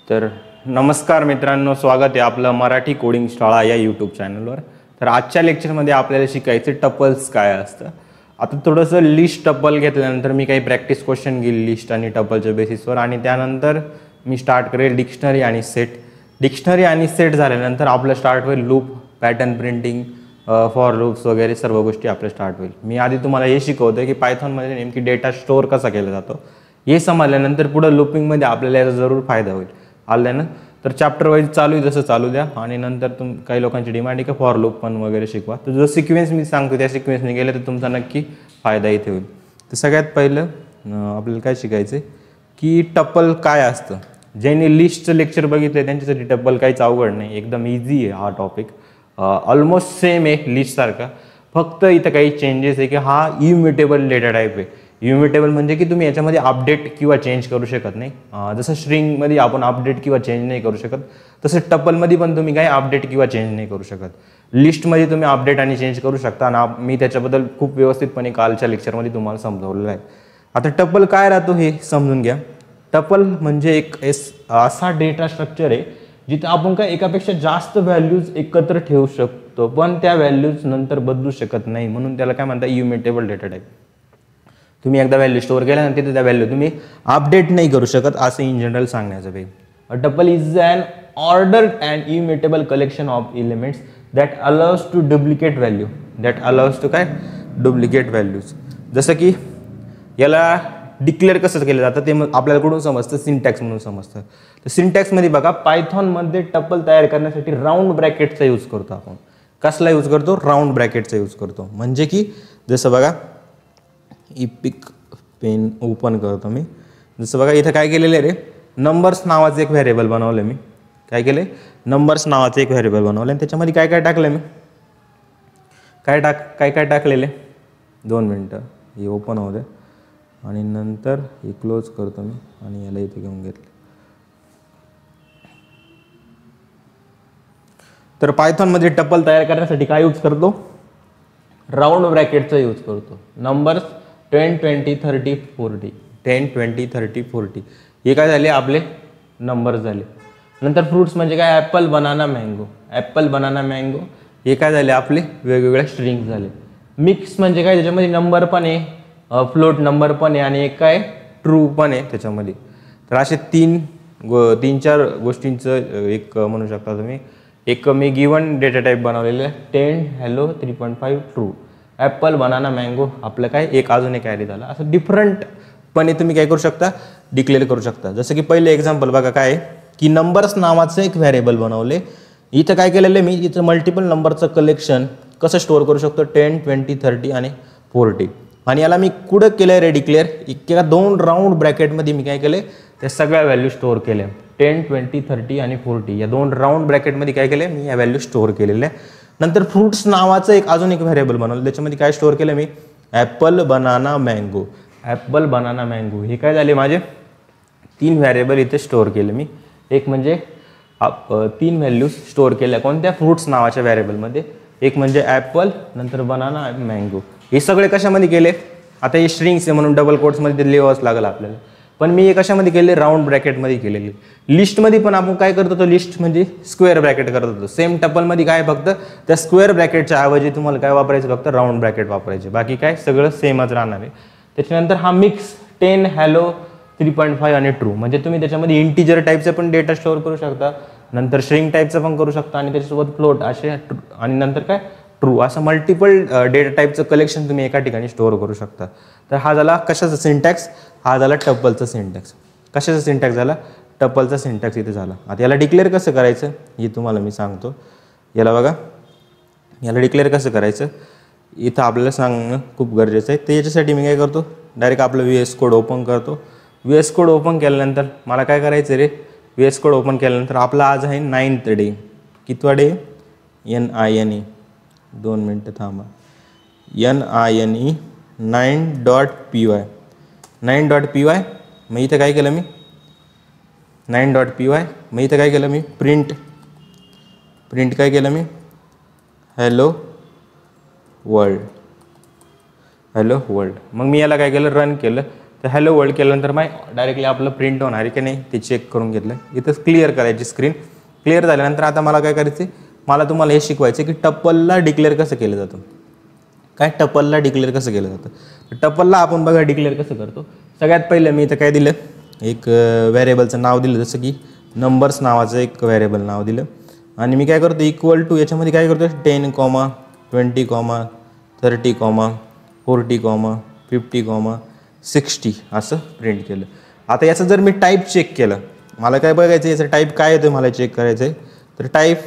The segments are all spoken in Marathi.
तर नमस्कार मित्रांनो, स्वागत आहे आपलं मराठी कोडिंग शाळा या यूट्यूब चॅनलवर. तर आजच्या लेक्चरमध्ये आपल्याला शिकायचे टपल्स काय असतं. आता थोडंसं लिस्ट टपल घेतल्यानंतर मी काही प्रॅक्टिस क्वेश्चन घेईल लिस्ट आणि टपलच्या बेसिसवर, आणि त्यानंतर मी स्टार्ट करेल डिक्शनरी आणि सेट. डिक्शनरी आणि सेट झाल्यानंतर आपलं स्टार्ट होईल loop, pattern printing, for loops वगैरे सर्व गोष्टी आपल्या स्टार्ट होईल. मी आधी तुम्हाला हे शिकवतो की पायथॉनमध्ये नेमकी डेटा स्टोअर कसा केला जातो. हे समजल्यानंतर पुढं लूपिंगमध्ये आपल्याला याचा जरूर फायदा होईल. आलं ना. तर चॅप्टर वाईज चालू आहे जसं चालू द्या, आणि नंतर काही लोकांची डिमांड आहे की फॉर लूप पण वगैरे शिकवा. तर जो सिक्वेन्स मी सांगतो त्या सिक्वेन्सने गेले तर तुमचा नक्की फायदा इथे होईल. तर सगळ्यात पहिलं आपल्याला काय शिकायचं की टपल काय असतं. ज्यांनी लिस्टचं लेक्चर बघितलं त्यांच्यासाठी टपल काहीच अवघड नाही, एकदम इझी आहे हा टॉपिक. ऑलमोस्ट सेम आहे लिस्टसारखा, फक्त इथं काही चेंजेस आहे की हा इम्युटेबल डेटा टाईप आहे. इम्युटेबल म्हणजे की तुम्ही याच्यामध्ये अपडेट किंवा चेंज करू शकत नाही. जसं स्ट्रिंगमध्ये आपण अपडेट किंवा चेंज नाही करू शकत, तसं टपलमध्ये पण तुम्ही काही अपडेट किंवा चेंज नाही करू शकत. लिस्टमध्ये तुम्ही अपडेट आणि चेंज करू शकता, आणि मी त्याच्याबद्दल खूप व्यवस्थितपणे कालच्या लेक्चरमध्ये तुम्हाला समजवलेलं आहे. आता टपल काय राहतो हे समजून घ्या. टपल म्हणजे एक असा डेटा स्ट्रक्चर आहे जिथे आपण काय एकापेक्षा जास्त व्हॅल्यूज एकत्र ठेवू शकतो, पण त्या व्हॅल्यूज नंतर बदलू शकत नाही. म्हणून त्याला काय म्हणतात, इम्युटेबल डेटा टाईप. तुम्ही एकदा व्हॅल्यू स्टोअर केल्यानंतर तिथे त्या व्हॅल्यू तुम्ही अपडेट नाही करू शकत, असं इन जनरल सांगण्याचं way. A tuple is an ordered and immutable collection of elements that allows to duplicate value. काय डुप्लिकेट व्हॅल्यूज. जसं की याला डिक्लेअर कसं केलं जातं ते आपल्याला कुठून समजतं, सिंटॅक्स म्हणून समजतं. तर सिंटॅक्समध्ये बघा, पायथॉनमध्ये टपल तयार करण्यासाठी राऊंड ब्रॅकेटचा यूज करतो आपण. कसला यूज करतो, राऊंड ब्रॅकेटचा यूज करतो. म्हणजे की जसं बघा, इपिक पेन ओपन करतो मी. जसं बघा इथं काय केलेलं आहे रे, नंबर्स नावाचं एक व्हेरिएबल बनवलं मी. काय केलं, नंबर्स नावाचं एक व्हेरिएबल बनवलं, आणि त्याच्यामध्ये काय काय टाकलं मी, काय टाकलेले. 2 मिनटं हे ओपन होऊ दे, आणि नंतर हे क्लोज करतो मी, आणि याला इथे घेऊन घेतलं. तर पायथॉनमध्ये टपल तयार करण्यासाठी काय यूज करतो, राऊंड ब्रॅकेटचा यूज करतो. नंबर्स 10, 20, 30, 40. 10, 20, 30, 40 हे काय झाले, आपले नंबर्स झाले. नंतर फ्रूट्स म्हणजे काय, Apple, banana, mango. Apple, banana, mango हे काय झाले, आपले वेगवेगळ्या स्ट्रिंग झाले. मिक्स म्हणजे काय, त्याच्यामध्ये नंबर पण आहे, फ्लोट नंबर पण आहे, आणि एक काय ट्रू पण आहे त्याच्यामध्ये. तर असे 3-4 गोष्टींचं एक म्हणू शकता तुम्ही. एक मी गिवन डेटा टाईप बनवलेलं आहे, 10 hello 3.5 true. Apple, banana, mango आपलं काय एक अजून एक ॲरे झाला. असं डिफरंटपणे तुम्ही काय करू शकता, डिक्लेअर करू शकता. जसं की पहिले एक्झाम्पल बघा काय की नंबर्स नावाचं एक व्हेरिएबल बनवले. इथं काय केलेलं मी, इथं मल्टिपल नंबरचं कलेक्शन कसं स्टोअर करू शकतो, 10, 20, 30 आणि 40. आणि याला मी कुठं केलं रे डिक्लेअर, किंवा 2 राऊंड ब्रॅकेटमध्ये मी काय केले, त्या सगळ्या व्हॅल्यू स्टोअर केल्या. 10, 20, 30 आणि 40 या 2 राऊंड ब्रॅकेटमध्ये काय केले मी, या व्हॅल्यू स्टोअर केलेल्या. नंतर फ्रूट्स नावाचं एक अजून एक व्हेरिएबल बनवलं. त्याच्यामध्ये काय स्टोअर केलं मी, apple, banana, mango. Apple, banana, mango हे काय झाले, माझे 3 व्हेरिएबल इथे स्टोअर केले मी. एक म्हणजे 3 व्हॅल्यूज स्टोअर केल्या कोणत्या, फ्रूट्स नावाच्या व्हेरिएबलमध्ये. एक म्हणजे ॲपल, नंतर बनाना, मँगो. हे सगळे कशामध्ये केले, आता हे स्ट्रिंग्स आहे म्हणून डबल कोट्समध्ये ते लिहावंच लागेल आपल्याला, पण मी हे कशामध्ये केले, राऊंड ब्रॅकेटमध्ये केलेले. लिस्टमध्ये पण आपण काय करतो, तो लिस्ट म्हणजे स्क्वेअर ब्रॅकेट करत होतो. सेम टपलमध्ये काय, फक्त त्या स्क्वेअर ब्रॅकेटच्या ऐवजी तुम्हाला काय वापरायचं, फक्त राऊंड ब्रॅकेट वापरायचे. बाकी काय सगळं सेमच राहणार आहे. त्याच्यानंतर हा मिक्स 10 हॅलो 3.5 आणि ट्रू, म्हणजे तुम्ही त्याच्यामध्ये इंटिजर टाईपचं पण डेटा स्टोअर करू शकता, नंतर स्ट्रिंग टाईपचं पण करू शकता, आणि त्याच्यासोबत फ्लोट असे, आणि नंतर काय ट्रू, असं मल्टिपल डेटा टाईपचं कलेक्शन तुम्ही एका ठिकाणी स्टोअर करू शकता. तर हा झाला कशाचा सिंटॅक्स, हा झाला टपलचा सिंटॅक्स. कशाचा सिंटॅक्स झाला, टपलचा सिंटॅक्स इथे झाला. आता याला डिक्लेअर कसं करायचं हे तुम्हाला मी सांगतो. याला बघा, याला डिक्लेअर कसं करायचं इथं आपल्याला सांगणं खूप गरजेचं आहे. तर याच्यासाठी मी काय करतो, डायरेक्ट आपलं VS कोड ओपन करतो. VS कोड ओपन केल्यानंतर मला काय करायचं रे, VS कोड ओपन केल्यानंतर आपला आज आहे 9th डे. कितवा डे, NINE. 2 मिनटं थांबा, NINE 9.py. 9.py. मग इथं काय केलं मी, 9.py. मग इथं काय केलं मी, प्रिंट काय केलं मी, हॅलो वर्ल्ड. मग मी याला काय केलं, रन केलं. तर हॅलो वर्ल्ड केल्यानंतर डायरेक्टली आपलं प्रिंट होणार आहे की नाही ते चेक करून घेतलं. इथं क्लिअर करायची स्क्रीन. क्लिअर झाल्यानंतर आता मला काय करायचं आहे, मला तुम्हाला हे शिकवायचं की टप्पलला डिक्लेअर कसं केलं जातं. काय टप्पलला डिक्लेअर कसं केलं जातं. टप्पलला आपण बघा डिक्लेअर कसं करतो. सगळ्यात पहिलं मी इथं काय दिलं, एक व्हेरिएबलचं नाव दिलं, जसं की नंबर्स नावाचं एक व्हेरिएबल नाव दिलं. आणि मी काय करतो इक्वल टू याच्यामध्ये काय करतो 10, 20, 30, 40, 50, 60 असं प्रिंट केलं. आता याचं जर मी टाईप चेक केलं, मला काय बघायचं याचं टाईप काय येतं मला चेक करायचं आहे. तर टाईप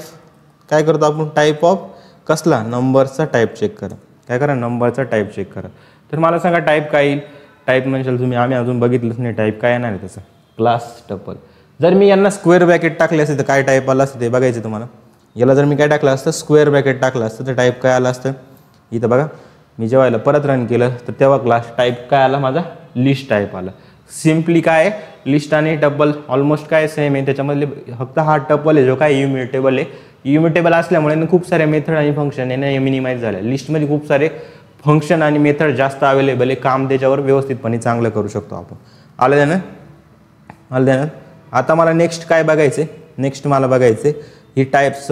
काय करतो आपण, टाईप ऑफ कसला, नंबरचा टाईप चेक करा. काय करा, नंबरचा टाईप चेक करा. तर मला सांगा टाईप काय येईल. टाईप म्हणशाल तुम्ही, आम्ही अजून बघितलंच नाही टाईप काय येणार आहे त्याचं, क्लास टप्पल. जर मी यांना स्क्वेअर ब्रॅकेट टाकले असते तर काय टाईप आलं असतं ते बघायचं तुम्हाला. याला जर मी काय टाकलं असतं, स्क्वेअर ब्रॅकेट टाकलं असतं तर टाईप काय आलं असतं. इथं बघा मी जेव्हा याला परत रन केलं तर तेव्हा क्लास टाईप काय आला माझा, लिस्ट टाईप आला. सिम्पली काय आहे, लिस्ट आणि टप्पल ऑलमोस्ट काय सेम आहे. त्याच्यामधले फक्त हा टप्पल आहे जो काय इम्युटेबल आहे. इम्युटेबल असल्यामुळे खूप सारे मेथड आणि फंक्शन आहे ना मिनिमाइज झाले. लिस्टमध्ये खूप सारे फंक्शन आणि मेथड जास्त अवेलेबल आहे. काम त्याच्यावर व्यवस्थितपणे चांगलं करू शकतो आपण. आलं द्या ना. आता मला नेक्स्ट काय बघायचं, नेक्स्ट मला बघायचं ही टाईप्स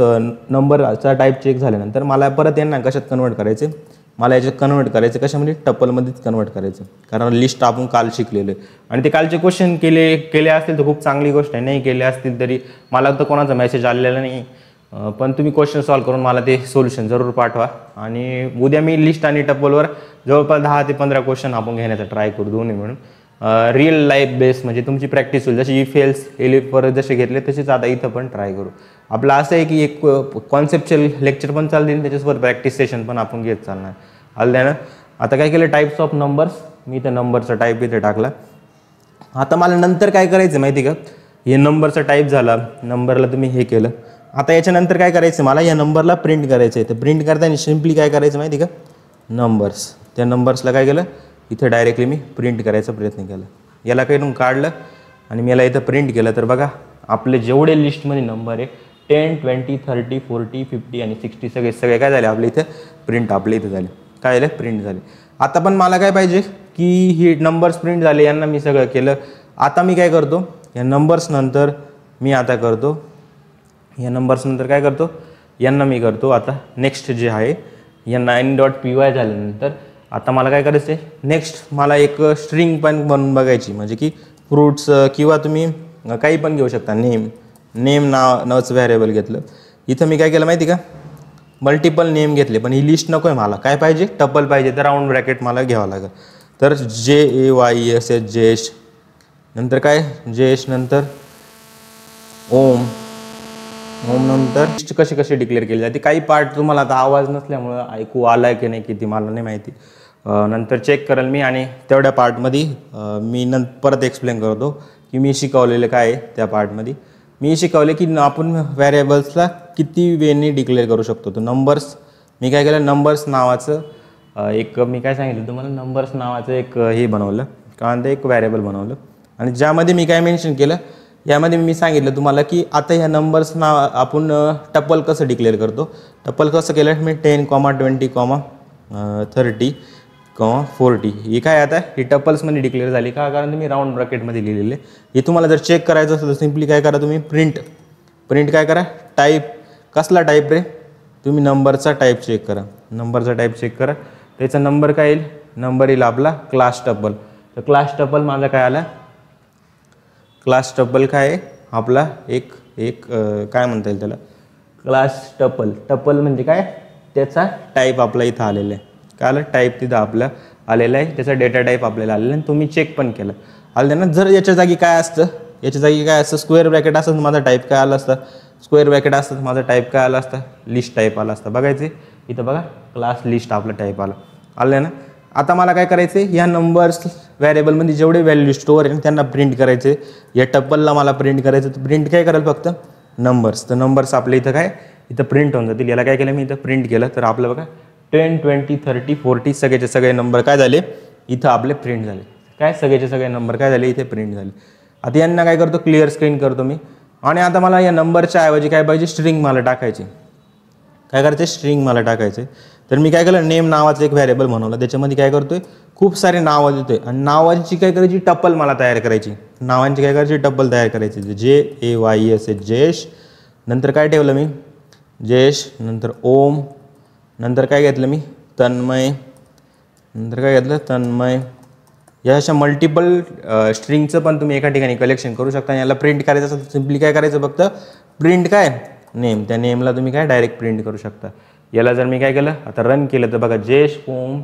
नंबरचा टाईप चेक झाल्यानंतर मला परत यांना कशात कन्वर्ट करायचे, मला याच्यात कन्वर्ट करायचं कशामध्ये, टप्पलमध्येच कन्वर्ट करायचं. कारण लिस्ट आपण काल शिकलेलं आहे आणि ते कालचे क्वेश्चन केले असतील तर खूप चांगली गोष्ट आहे. नाही केले असतील तरी मला तर कोणाचा मेसेज आलेला नाही, पण तुम्ही क्वेश्चन सॉल्व करून मला ते सोल्युशन जरूर पाठवा. आणि उद्या मी लिस्ट आणि टप्पलवर जवळपास 10 ते 15 क्वेश्चन आपण घेण्याचा ट्राय करू दोन्ही म्हणून. रिअल लाईफ बेस म्हणजे तुमची प्रॅक्टिस होईल. जशी इफेल्स एलिफवर जसे घेतले तसेच आता इथं पण ट्राय करू. आपलं असं आहे की एक कॉन्सेप्च्युअल लेक्चर पण चालतील, त्याच्यासोबत प्रॅक्टिस सेशन पण आपण घेत चालणार. आलं द्या ना. आता काय केलं, टाईप्स ऑफ नंबर्स, मी इथं नंबरचा टाईप इथे टाकला. आता मला नंतर काय करायचं माहिती का, हे नंबरचा टाईप झाला, नंबरला तुम्ही हे केलं. आता याच्यानंतर काय करायचं, मला या नंबरला प्रिंट करायचं आहे. तर प्रिंट करताना सिम्पली काय करायचं माहिती का, नंबर्स, त्या नंबर्सला काय केलं इथं डायरेक्टली मी प्रिंट करायचा प्रयत्न केला. याला काही काढलं आणि मी याला इथं प्रिंट केलं. तर बघा आपले जेवढे लिस्टमध्ये नंबर आहे 10, 20, 30, 40, 50 आणि 60 सगळे काय झाले आपले इथं प्रिंट, आपले इथं झाले. काय झालं, प्रिंट झाले. आता पण मला काय पाहिजे की ही नंबर्स प्रिंट झाले, यांना मी सगळं केलं. आता मी काय करतो, या नंबर्स नंतर मी आता करतो, या नंबर्स नंतर काय करतो, यांना मी करतो आता नेक्स्ट जे आहे या 9.py झाल्यानंतर आता मला काय करायचं आहे, नेक्स्ट मला एक स्ट्रिंग पण बनवून बघायची. म्हणजे की फ्रूट्स किंवा तुम्ही काही पण घेऊ शकता. नेम नावाचं व्हेरिएबल घेतलं. इथं मी काय केलं माहिती का, मल्टिपल नेम घेतले. पण ही लिस्ट नको आहे मला, काय पाहिजे, टप्पल पाहिजे. तर राऊंड ब्रॅकेट मला घ्यावं लागेल. तर JAYES जयेश, नंतर काय जयेश, नंतर ओम नंतर लिस्ट कशी डिक्लेअर केली जाते. काही पार्ट तुम्हाला आता आवाज नसल्यामुळं ऐकू आला की नाही किती मला नाही माहिती, नंतर चेक करेल मी. आणि तेवढ्या पार्टमध्ये मी परत एक्सप्लेन करतो की मी शिकवलेलं काय आहे. त्या पार्टमध्ये मी शिकवले की आपण व्हेरिएबल्सला किती वेने डिक्लेअर करू शकतो. तर नंबर्स मी काय केलं, नंबर्स नावाचं एक मी काय सांगितलं तुम्हाला, नंबर्स नावाचं एक हे बनवलं, कारण ते एक व्हेरिएबल बनवलं. आणि ज्यामध्ये मी काय मेन्शन केलं, यामध्ये मी सांगितलं तुम्हाला की आता ह्या नंबर्स नाव आपण टप्पल कसं डिक्लेअर करतो. टप्पल कसं केलं मी 10, 20, 30, 40 ही काय आता ही टप्पल्समध्ये डिक्लेअर झाली का, कारण तुम्ही राऊंड ब्रॅकेटमध्ये लिहिलेले. हे तुम्हाला जर चेक करायचं असेल तर सिम्पली काय करा, तुम्ही प्रिंट काय करा, टाईप कसला टाईप रे, तुम्ही नंबरचा टाईप चेक करा. नंबरचा टाईप चेक करा, त्याचा नंबर काय येईल, नंबर येईल आपला क्लास टप्पल. तर क्लास टप्पल माझा काय आला, क्लास टप्पल काय आहे आपला एक काय म्हणता येईल त्याला, क्लास टप्पल म्हणजे काय, त्याचा टाईप आपला इथं आलेला आहे. काय आलं, टाईप तिथं आपला आलेला आहे, त्याचा डेटा टाईप आपल्याला आलेला आहे. तुम्ही चेक पण केलं आलं ना. जर याच्या जागी काय असतं, याच्या जागी काय असतं, स्क्वेअर ब्रॅकेट असतं तर माझा टाईप काय आला असता, स्क्वेअर ब्रॅकेट असतं तर माझा टाईप काय आला असता, लिस्ट टाईप आला असता. बघायचे इथं बघा, क्लास लिस्ट आपला टाईप आलं ना. आता मला काय करायचं आहे, या नंबर्स व्हेरिएबलमध्ये जेवढे व्हॅल्यू स्टोअर आहे त्यांना प्रिंट करायचे. या टप्पलला मला प्रिंट करायचं, तर प्रिंट काय करायला फक्त नंबर्स. तर नंबर्स आपल्या इथं काय इथं प्रिंट होऊन जातील. याला काय केलं मी, इथं प्रिंट केलं. तर आपलं बघा 10, 20, 30, 40 सगळेचे सगळे नंबर काय झाले इथं आपले प्रिंट झाले. काय सगळेचे सगळे नंबर काय झाले इथे प्रिंट झाले. आता यांना काय करतो, क्लिअर स्क्रीन करतो मी. आणि आता मला या नंबरच्या ऐवजी काय पाहिजे, स्ट्रिंग मला टाकायची. काय करायचे, स्ट्रिंग मला टाकायचे. तर मी काय केलं, नेम नावाचं एक व्हेरिएबल बनवलं, त्याच्यामध्ये काय करतोय, खूप सारे नावं देतोय आणि नावांची काय करायची, टप्पल मला तयार करायची, नावांची काय करायची, टप्पल तयार करायची. JAYES जयेश, नंतर काय ठेवलं मी, जयेश, नंतर ओम, नंतर काय घेतलं मी, तन्मय, नंतर काय घेतलं, तन्मय. या अशा मल्टिपल स्ट्रिंगचं पण तुम्ही एका ठिकाणी कलेक्शन करू शकता. आणि याला प्रिंट करायचं असेल तर सिम्पली काय करायचं, फक्त प्रिंट काय, नेम, त्या नेमला तुम्ही काय डायरेक्ट प्रिंट करू शकता. याला जर मी काय केलं, आता रन केलं तर बघा, जयेश ओम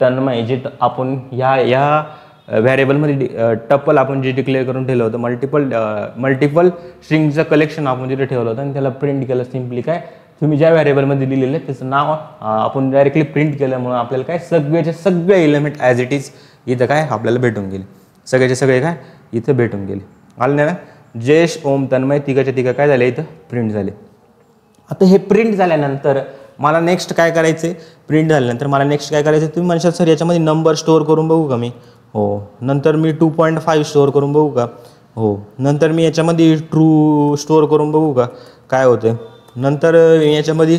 तन्मय, जे आपण या व्हेरिएबलमध्ये टप्पल आपण जे डिक्लेअर करून ठेवलं होतं, मल्टिपल स्ट्रिंगचं कलेक्शन आपण तिथे ठेवलं होतं आणि त्याला प्रिंट केलं. सिम्पली काय, तुम्ही ज्या व्हेरिएबलमध्ये दिलेलं आहे त्याचं नाव आपण डायरेक्टली प्रिंट केल्यामुळं आपल्याला काय सगळेचे सगळे एलिमेंट ॲज इट इज इथं काय आपल्याला भेटून गेले, सगळ्याचे सगळे काय इथं भेटून गेले. आलं नाही ना, जयेश ओम तन्मय तिघाच्या तिघं काय झाले, इथं प्रिंट झाले. आता हे प्रिंट झाल्यानंतर मला नेक्स्ट काय करायचं आहे, प्रिंट झाल्यानंतर मला नेक्स्ट काय करायचं, तुम्ही म्हणशाल सर याच्यामध्ये नंबर स्टोअर करून बघू का मी, हो. नंतर मी 2.5 स्टोअर करून बघू का, हो. नंतर मी याच्यामध्ये ट्रू स्टोअर करून बघू का, काय होतं. नंतर याच्यामध्ये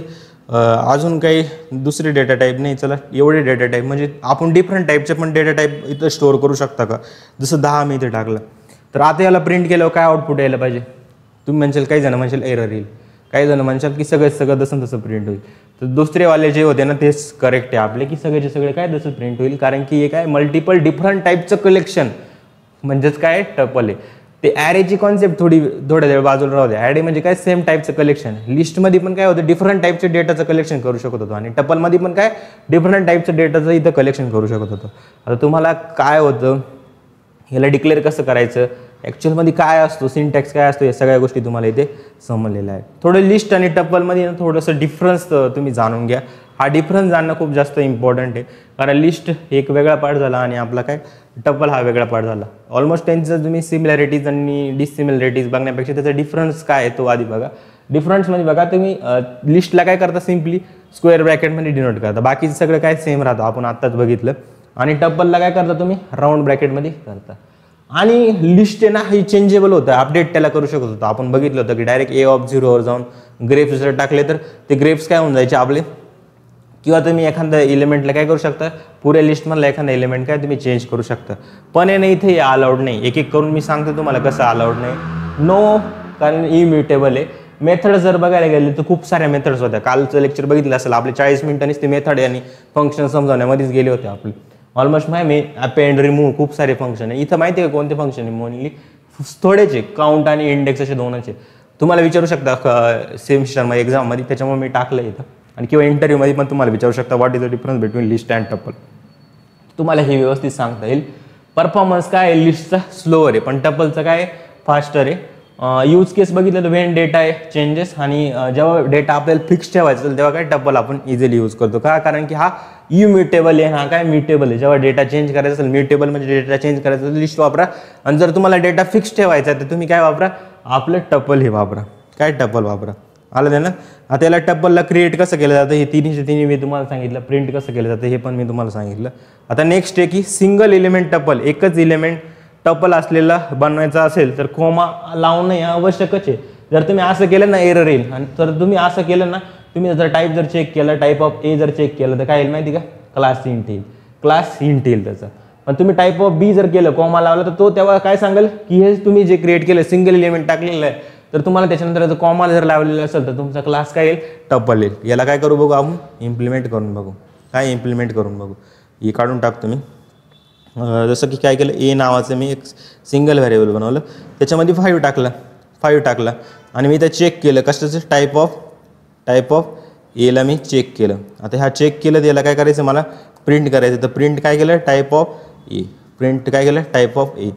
अजून काही दुसरे डेटा टाईप नाही, चला एवढे डेटा टाईप म्हणजे आपण डिफरंट टाईपचे पण डेटा टाईप इथं स्टोअर करू शकता का, जसं 10 मी इथे टाकलं. तर आता याला प्रिंट केल्यावर काय आउटपुट यायला पाहिजे, तुम्ही म्हणशाल, काही जण म्हणशाल एरर येईल, काही जण म्हणशाल की सगळं तसं तसं प्रिंट होईल. तर दुसरेवाले जे होते ना तेच करेक्ट आहे आपले, की सगळेचे सगळे काय तसं प्रिंट होईल, कारण की हे काय मल्टिपल डिफरंट टाईपचं कलेक्शन म्हणजेच काय टपल आहे. ते ॲरेची कॉन्सेप्ट थोड्या वेळ बाजूला राहू द्या. ॲरे म्हणजे काय, सेम टाईपचं कलेक्शन. लिस्टमध्ये पण काय होतं, डिफरंट टाईपचे डेटाचं कलेक्शन करू शकत होतो आणि टपलमध्ये पण काय डिफरंट टाईपचं डेटाचं इथं कलेक्शन करू शकत होतं. आता तुम्हाला काय होतं, ह्याला डिक्लेअर कसं करायचं, ॲक्च्युअलमध्ये काय असतो, सिंटॅक्स काय असतो, या सगळ्या गोष्टी तुम्हाला इथे समजलेल्या आहेत. थोडं लिस्ट आणि टपलमध्ये थोडंसं डिफरन्स तुम्ही जाणून घ्या. हा डिफरन्स जाणणं खूप जास्त इम्पॉर्टंट आहे, कारण लिस्ट एक वेगळा पार्ट झाला आणि आपला काय टपल हा वेगळा पार्ट झाला. ऑलमोस्ट त्यांचं तुम्ही सिमिलॅरिटीज आणि डिसिमिलॅरिटीज बघण्यापेक्षा त्याचा डिफरन्स काय आहे तो आधी बघा. डिफरन्समध्ये बघा, तुम्ही लिस्टला काय करता, सिम्पली स्क्वेअर ब्रॅकेटमध्ये डिनोट करता, बाकीचं सगळं काय सेम राहतं, आपण आत्ताच बघितलं. आणि टपलला काय करता, तुम्ही राऊंड ब्रॅकेटमध्ये करता. आणि लिस्ट आहे ना, ही चेंजेबल होतं, अपडेट त्याला करू शकत होतं. आपण बघितलं होतं की डायरेक्ट A वर जाऊन ग्रेप्स जर टाकले तर ते ग्रेप्स काय होऊन जायचे आपले, किंवा तुम्ही एखाद्या एलिमेंटला काय करू शकता, पुऱ्या लिस्टमधला एखादा एलिमेंट काय तुम्ही चेंज करू शकता. पण हे नाही, इथे अलाउड नाही. एक एक करून मी सांगतो तुम्हाला कसं अलाउड नाही. नो, कारण इम्युटेबल आहे. मेथड जर बघायला गेले तर खूप साऱ्या मेथड्स होत्या. कालचं लेक्चर बघितलं असेल, आपले 40 मिनिटांनीच ते मेथड आणि फंक्शन समजावण्यामध्येच गेले होते आपले. ऑलमोस्ट मी अपेंड रिमूव्ह खूप सारे फंक्शन आहे. इथं माहिती आहे का कोणते फंक्शन आहे, मोनली थोडेचे, काउंट आणि इंडेक्स असे दोनच आहे. तुम्हाला विचारू शकता सेमिस्टरमध्ये एक्झाममध्ये, त्याच्यामुळे मी टाकलं इथं. आणि किंवा इंटरव्ह्यूमध्ये पण तुम्हाला विचारू शकता, what is the difference between list and tuple. तुम्हाला हे व्यवस्थित सांगता येईल. परफॉर्मन्स काय आहे, लिस्टचा स्लोअर आहे पण टपलचा काय फास्टर आहे. यूज केस बघितलं तर वेन डेटा आहे चेंजेस, आणि जेव्हा डेटा आपल्याला फिक्स ठेवायचं असेल तेव्हा काय टपल आपण इझिली यूज करतो. का, कारण की हा इम्युटेबल आहे, हा काय म्युटेबल आहे. जेव्हा डेटा चेंज करायचा असेल, म्युटेबल म्हणजे डेटा चेंज करायचा असेल लिस्ट वापरा, आणि जर तुम्हाला डेटा फिक्स ठेवायचा आहे तर तुम्ही काय वापरा, आपलं टपल हे वापरा. काय टपल वापरा. आलं ते ना. आता याला टपलला क्रिएट कसं केलं जातं, हे तिन्ही मी तुम्हाला सांगितलं. प्रिंट कसं केलं जातं हे पण मी तुम्हाला सांगितलं. आता नेक्स्ट आहे की सिंगल एलिमेंट टपल, एकच एलिमेंट टपल असलेला बनवायचा असेल तर कोमा लावणं हे आवश्यकच आहे. जर तुम्ही असं केलं ना एरर येईल. आणि तर तुम्ही असं केलं ना, तुम्ही जर टाईप जर चेक केलं, टाईप ऑफ ए जर चेक केलं तर काय येईल माहिती का, क्लास इंट येईल. क्लास इंट येईल त्याचं. पण तुम्ही टाईप ऑफ बी जर केलं, कोमा लावलं, तर तो तेव्हा काय सांगेल की हे तुम्ही जे क्रिएट केलं सिंगल एलिमेंट टाकलेलं आहे, तर तुम्हाला त्याच्यानंतर जर कॉमा जर लावलेलं असेल तर तुमचा क्लास काय येईल, टपल येईल. याला काय करू बघू, आपण इम्प्लिमेंट करून बघू. काय इम्प्लिमेंट करून बघू, हे काढून टाकतो मी. जसं की काय केलं, ए नावाचं मी एक सिंगल व्हेरिएबल बनवलं, त्याच्यामध्ये 5 टाकला आणि मी इथं चेक केलं कशाचं, टाईप ऑफ एला मी चेक केलं. आता हा चेक केलं तर याला काय करायचं, मला प्रिंट करायचं. तर प्रिंट काय केलं, टाईप ऑफ ए. प्रिंट काय केलं, टाईप ऑफ ए.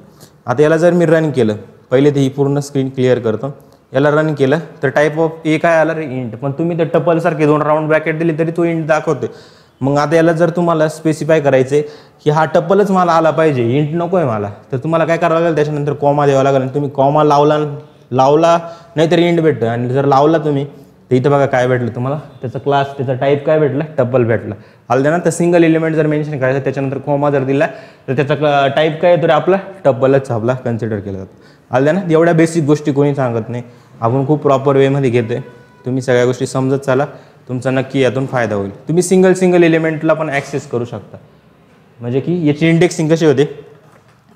आता याला जर मी रन केलं, पहिले ते ही पूर्ण स्क्रीन क्लिअर करतो. याला रन केलं तर टाईप ऑफ ए काय आला रे, इंट. पण तुम्ही तर टपलसारखे 2 राऊंड ब्रॅकेट दिले तरी तो इंट दाखवते. मग आता याला जर तुम्हाला स्पेसिफाय करायचं आहे की हा टपलच मला आला पाहिजे, इंट नको आहे मला, तर तुम्हाला काय करावं लागेल, त्याच्यानंतर कॉमा द्यावा लागेल. तुम्ही कॉमा लावला नाही तर इंट भेटतं, आणि जर लावला तुम्ही तर इथं बघा काय भेटलं तुम्हाला, त्याचा क्लास, त्याचा टाईप काय भेटला, टपल भेटला. आलं ना. तर सिंगल एलिमेंट जर मेन्शन करायचं, त्याच्यानंतर कॉमा जर दिला तर त्याचा टाईप काय तर आपला टपलच आपला कन्सिडर केला जातो. आलं ना. एवढ्या बेसिक गोष्टी कोणी सांगत नाही, आपण खूप प्रॉपर वेमध्ये घेतोय. तुम्ही सगळ्या गोष्टी समजत चाला. तुमचा नक्की यातून फायदा होईल. तुम्ही सिंगल एलिमेंटला पण ॲक्सेस करू शकता. म्हणजे की याची इंडेक्सिंग कशी होते,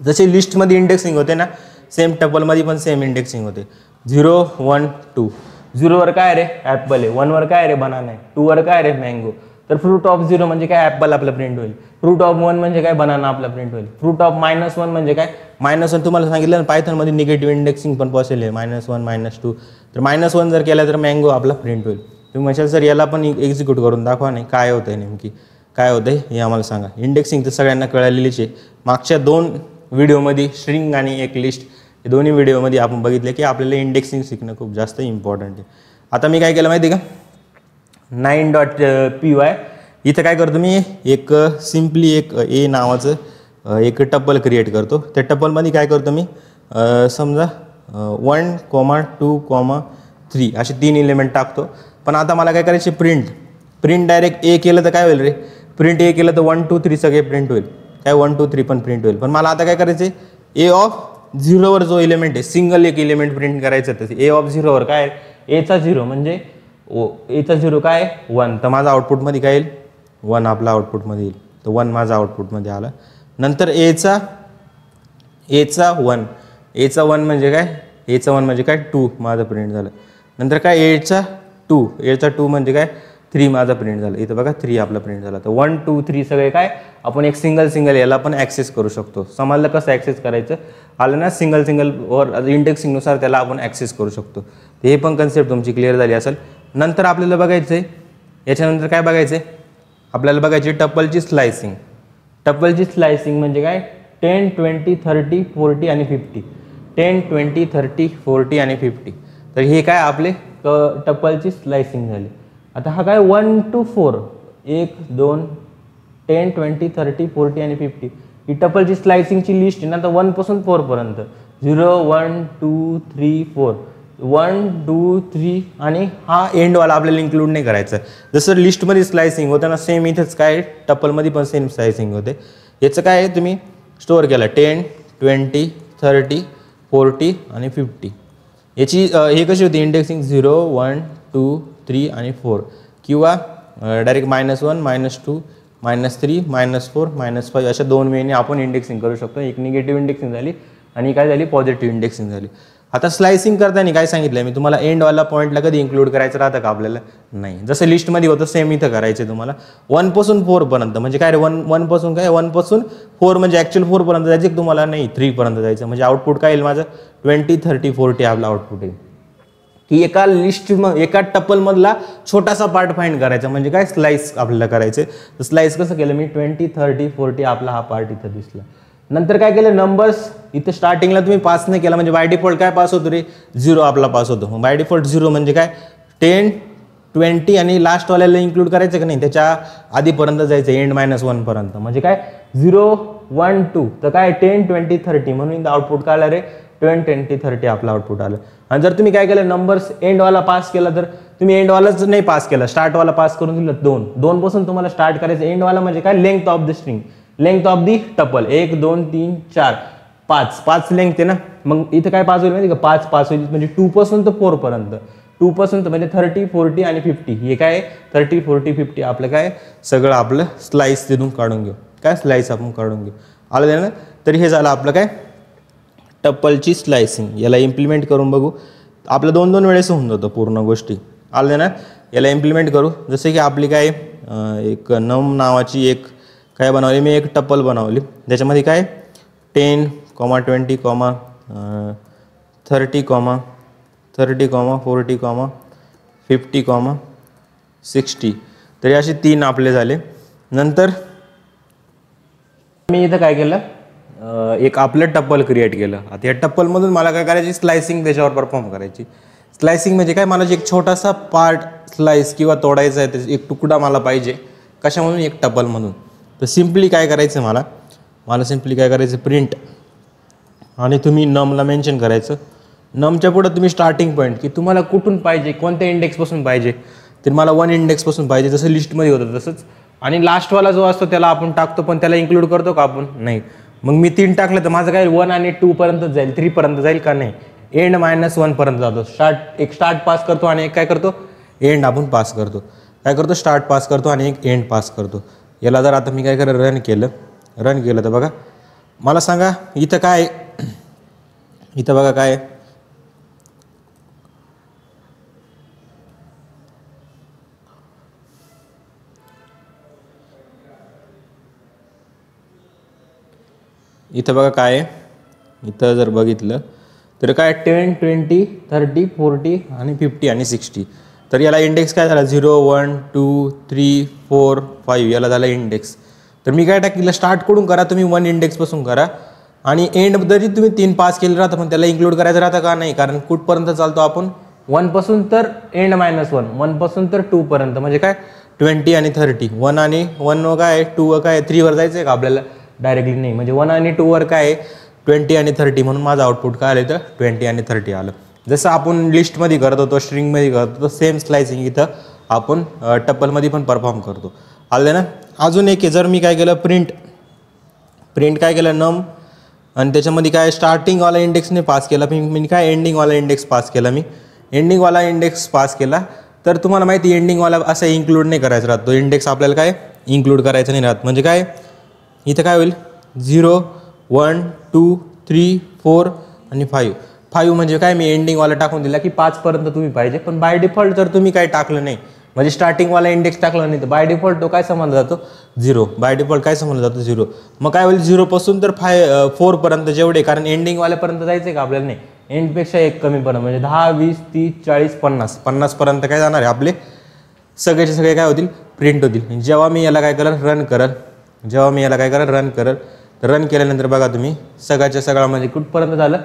जसे लिस्टमध्ये इंडेक्सिंग होते ना, सेम टपलमध्ये पण सेम इंडेक्सिंग होते. 0 1 2. 0वर काय रे ॲपल आहे, 1वर काय रे बनाना आहे, 2वर काय रे मँगो. तर फ्रूट ऑफ 0 म्हणजे काय ॲपल आपलं प्रिंट होईल. फ्रूट ऑफ 1 म्हणजे काय बनाना आपला प्रिंट होईल. फ्रूट ऑफ -1 म्हणजे काय -1. तुम्हाला सांगितलं ना पायथनमध्ये निगेटिव्ह इंडेक्सिंग पण पॉसिबल आहे, -1 -2. तर -1 जर केला तर मँगो आपला प्रिंट होईल. तुम्ही म्हणशाल सर याला पण एक्झिक्यूट करून दाखवा, नाही काय होतंय नेमकी काय होतंय हे आम्हाला सांगा. इंडेक्सिंग तर सगळ्यांना कळलेलीच आहे. मागच्या 2 व्हिडिओमध्ये स्ट्रिंग आणि एक लिस्ट हे दोन्ही व्हिडिओमध्ये आपण बघितले की आपल्याला इंडेक्सिंग शिकणं खूप जास्त इम्पॉर्टंट आहे. आता मी काय केलं माहिती आहे का, 9.py इथं काय करतो मी, एक सिम्पली एक ए नावाचं एक टपल क्रिएट करतो. त्या टपलमध्ये काय करतो मी, समजा 1, 2, 3 असे 3 एलिमेंट टाकतो. पण आता मला काय करायचे, प्रिंट डायरेक्ट ए केलं तर काय होईल रे, प्रिंट ए केलं तर 1 2 3 सगळे प्रिंट होईल, काय 1 2 3 पण प्रिंट होईल. पण मला आता काय करायचे, ए ऑफ 0वर जो एलिमेंट आहे सिंगल एक एलिमेंट प्रिंट करायचं. तसे ए ऑफ 0वर काय, एचा 0 म्हणजे एचा 0 काय 1. तर माझा आउटपुटमध्ये काय येईल 1 आपला आउटपुटमध्ये येईल. तर 1 माझा आउटपुटमध्ये आला. नंतर एचा 1 म्हणजे काय, एचा 1 म्हणजे काय 2 माझं प्रिंट झालं. नंतर काय एचा 2 म्हणजे काय 3 माझा प्रिंट झालं. इथं बघा 3 आपला प्रिंट झाला. तर 1 2 3 सगळे काय आपण एक सिंगल याला पण ॲक्सेस करू शकतो. समजलं कसं ॲक्सेस करायचं, आलं ना, सिंगल वर इंडेक्सिंगनुसार त्याला आपण ॲक्सेस करू शकतो. हे पण कन्सेप्ट तुमची क्लिअर झाली असेल. नंतर आपल्याला बघायचं आहे, याच्यानंतर काय बघायचं आहे आपल्याला, बघायची टपलची स्लायसिंग. टपलची स्लायसिंग म्हणजे काय 10 20 30 40 आणि 50. 10 20 30 40 आणि 50. तर हे काय आपले टपलची स्लायसिंग झाली. आता हा काय 1 to 4 1 2 10 20 30 40 आणि 50 ही टपलची स्लायसिंगची लिस्ट आहे ना. तर 1 पासून 4 पर्यंत 0 1 2 3 4 1 2 3 आणि हा एंडवाला आपल्याला इन्क्लूड नाही करायचं. जसं लिस्टमध्ये स्लायसिंग होतं ना, सेम इथंच काय टपलमध्ये पण सेम स्लायसिंग होते. याचं काय आहे, तुम्ही स्टोअर केलं 10 20 30 40 आणि 50. याची हे कशी होती इंडेक्सिंग 0 1 2 3 आणि 4 किंवा डायरेक्ट -1 -2 -3 -4 -5 अशा 2 वेने आपण इंडेक्सिंग करू शकतो. एक निगेटिव्ह इंडेक्सिंग झाली आणि काय झाली पॉझिटिव्ह इंडेक्सिंग झाली. आता स्लायसिंग करताना काय सांगितलं मी तुम्हाला, एंडवाला पॉईंटला कधी इन्क्लूड करायचं राहतं का आपल्याला, नाही. जसं लिस्टमध्ये होतं सेम इथं करायचं तुम्हाला. 1 पासून 4 पर्यंत म्हणजे काय रे 1 पासून काय 1 पासून 4 म्हणजे ॲक्च्युअल 4 पर्यंत जायचं तुम्हाला, नाही 3 पर्यंत जायचं. म्हणजे आउटपुट काय येईल माझं 20 30 40 आपला आउटपुट येईल. की एका लिस्ट एका टपलमधला छोटासा पार्ट फाइंड करायचा म्हणजे काय स्लाइस आपल्याला करायचं. तर स्लाइस कसं केलं मी 20 30 40 आपला हा पार्ट इथं दिसला. नंतर काय केलं नंबर्स इथे स्टार्टिंगला तुम्ही पास नाही केला म्हणजे बाय डिफॉल्ट काय पास होतो रे 0 आपला पास होतो. बाय डिफॉल्ट 0 म्हणजे काय 10 20 आणि लास्टवाल्याला इन्क्लूड करायचं का नाही, त्याच्या आधीपर्यंत जायचं एंड -1 पर्यंत. म्हणजे काय 0 1 2 तर काय 10 20 30 म्हणून आउटपुट काय आलं रे 20 20 30 आपलं आउटपुट आलं. आणि जर तुम्ही काय केलं नंबर्स एंडवाला पास केला तर तुम्ही एंडवालाच नाही पास केला, स्टार्टवाला पास करून दिलं 2 पासून तुम्हाला स्टार्ट करायचं. एंडवाला म्हणजे काय length of the string, length of the tuple 1 2 3 4 5 length आहे ना. मग इथं काय 5 होईल माहिती का 5 होईल म्हणजे 2 पासून तर 4 पर्यंत 2 पासून तर म्हणजे 30 40 आणि 50 हे काय 30 40 50 आपलं काय सगळं आपलं स्लाइस तिथून काढून घेऊ. काय स्लाइस आपण काढून घेऊ आलं ना. तर हे झालं आपलं काय टपलची स्लायसिंग. याला इम्प्लिमेंट करून बघू. आपलं 2 वेळेस होऊन जातं पूर्ण गोष्टी आलं ना. याला इम्प्लिमेंट करू. जसे की आपली काय एक नम नावाची एक काय बनवली मी, एक टपल बनवली. त्याच्यामध्ये काय 10 20 30 30 40 50 60 तरी असे 3 आपले झाले. नंतर मी इथं काय केलं एक आपलं टप्पल क्रिएट केलं. आता या टप्पलमधून मला काय करायची स्लायसिंग त्याच्यावर परफॉर्म करायची. स्लायसिंग म्हणजे काय मला एक छोटासा पार्ट स्लाइस किंवा तोडायचा आहे, त्याचा एक तुकडा मला पाहिजे कशामधून एक टप्पलमधून. तर सिम्पली काय करायचं मला सिम्पली काय करायचं प्रिंट आणि तुम्ही नमला मेन्शन करायचं. नमच्या पुढं तुम्ही स्टार्टिंग पॉईंट की तुम्हाला कुठून पाहिजे कोणत्या इंडेक्सपासून पाहिजे. तर मला 1 इंडेक्सपासून पाहिजे जसं लिस्टमध्ये होतं तसंच. आणि लास्टवाला जो असतो त्याला आपण टाकतो पण त्याला इन्क्लूड करतो का आपण नाही. मग मी 3 टाकलं तर माझं काय 1 आणि 2 पर्यंत जाईल 3 पर्यंत जाईल का नाही. एंड -1 पर्यंत जातो. स्टार्ट पास करतो आणि एक काय करतो एंड आपण पास करतो. काय करतो, स्टार्ट पास करतो आणि एक एंड पास करतो. याला जर आता मी काय करा रन केलं तर बघा मला सांगा इथं काय, इथं बघा काय इथं बघा काय, इथं जर बघितलं तर काय 10, 20, 30, 40 आणि 50 आणि 60. तर याला इंडेक्स काय झाला 0, 1, 2, 3, 4, 5 याला झाला इंडेक्स. तर मी काय टाकलं, स्टार्ट कडून करा तुम्ही 1 इंडेक्सपासून करा आणि एंड जरी तुम्ही 3 पास केलं राहतं पण त्याला इन्क्लूड करायचं राहतं का नाही, कारण कुठपर्यंत चालतो आपण 1 पासून तर एंड -1, 1 पासून तर 2 पर्यंत, म्हणजे काय 20 आणि 30. 1 आणि 1 काय 2 काय 3 वर जायचं आहे का आपल्याला, डायरेक्टली नाही. म्हणजे 1 आणि 2 वर काय 20 आणि 30, म्हणून माझं आउटपुट काय आलं तर 20 आणि 30 आलं. जसं आपण लिस्टमध्ये करत होतो, स्ट्रिंगमध्ये करत होतो, सेम स्लायसिंग इथं आपण टप्पलमध्ये पण परफॉर्म करतो. आलं ना. अजून एक आहे, जर मी काय केलं प्रिंट काय केलं नम आणि त्याच्यामध्ये काय स्टार्टिंगवाला इंडेक्सने पास केला, मी काय एंडिंगवाला इंडेक्स पास केला. मी एंडिंगवाला इंडेक्स पास केला तर तुम्हाला माहिती एंडिंगवाला असं इन्क्लूड नाही करायचा राहत, तो इंडेक्स आपल्याला काय इन्क्लूड करायचं नाही राहत. म्हणजे काय इथं काय होईल 0, 1, 2, 3, 4 आणि 5 म्हणजे काय मी एंडिंगवाला टाकून दिला की 5 पर्यंत तुम्ही पाहिजे. पण बाय डिफॉल्ट जर तुम्ही काय टाकलं नाही, म्हणजे स्टार्टिंगवाला इंडेक्स टाकला नाही तर बाय डिफॉल्ट तो काय समजला जातो 0. बाय डिफॉल्ट काय समजला जातो 0. मग काय होईल 0 पासून तर 4 पर्यंत जेवढे, कारण एंडिंगवाल्यापर्यंत जायचं आहे का आपल्याला, नाही. एंडपेक्षा एक कमी पर्यंत म्हणजे 10, 20, 30, 40, 50 पर्यंत काय जाणार आहे आपले सगळेचे सगळे काय होतील प्रिंट होतील. जेव्हा मी याला काय करल रन करल तर रन केल्यानंतर बघा तुम्ही सगळ्याच्या सगळा म्हणजे कुठपर्यंत झालं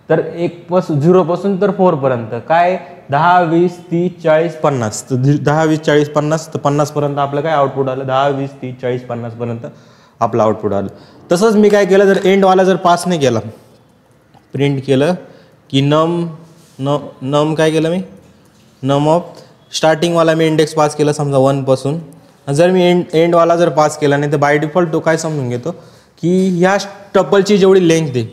तर 0 पासून तर 4 पर्यंत काय 10, 20, 30, 40, 50. तर 10, 20, 40, 50 तर 50 पर्यंत आपलं काय आउटपुट आलं, 10, 20, 30, 40, 50 पर्यंत आपलं आउटपुट आलं. तसंच मी काय केलं, जर एंडवाला जर पास नाही केला, प्रिंट केलं की नम काय केलं मी नम ऑफ स्टार्टिंगवाला मी इंडेक्स पास केला समजा 1 पासून. जर मी एंडवाला जर पास केला नाही तर बाय डिफॉल्ट तो काय समजून घेतो की ह्या टप्पलची जेवढी लेंथ आहे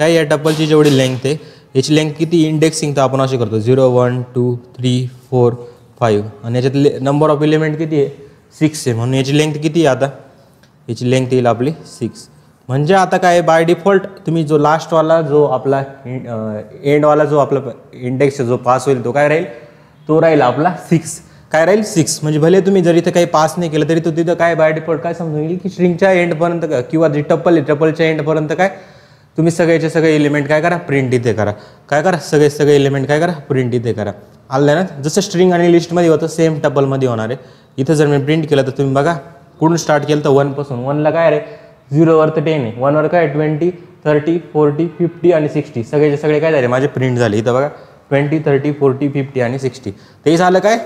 काय, या टप्पलची जेवढी लेंथ आहे याची लेंथ किती इंडेक्सिंग तर आपण असे करतो 0, 1, 2, 3, 4, 5 आणि याच्यातले नंबर ऑफ एलिमेंट किती आहे 6 आहे, म्हणून याची लेंथ किती आहे, आता याची लेंथ येईल आपली 6. म्हणजे आता काय बाय डिफॉल्ट तुम्ही जो लास्टवाला जो आपला एंडवाला जो आपला इंडेक्स जो पास होईल तो काय राहील, तो राहील आपला 6. काय राहील 6. म्हणजे भले तुम्ही जर इथं काही पास नाही केलं तरी तो तिथं काय बाय डिफॉल्ट काय समजून येईल की स्ट्रिंगच्या एंडपर्यंत किंवा जी टप्पल आहे टप्पलच्या एंडपर्यंत काय तुम्ही सगळेचे सगळे एलिमेंट काय करा प्रिंट इथे करा, काय करा सगळे एलिमेंट काय करा प्रिंट इथे करा. आलं ना. जसं स्ट्रिंग आणि लिस्टमध्ये होतं सेम टप्पलमध्ये होणार आहे. इथं जर मी प्रिंट केलं तर तुम्ही बघा कुठून स्टार्ट केलं तर 1 पासून. 1ला काय रे 0 वर तर 10 आहे, 1 वर काय 20, 30, 40, 50 आणि 60 सगळेचे सगळे काय झाले माझे प्रिंट झाले. इथं बघा 20, 30, 40, 50 आणि 60. ते झालं काय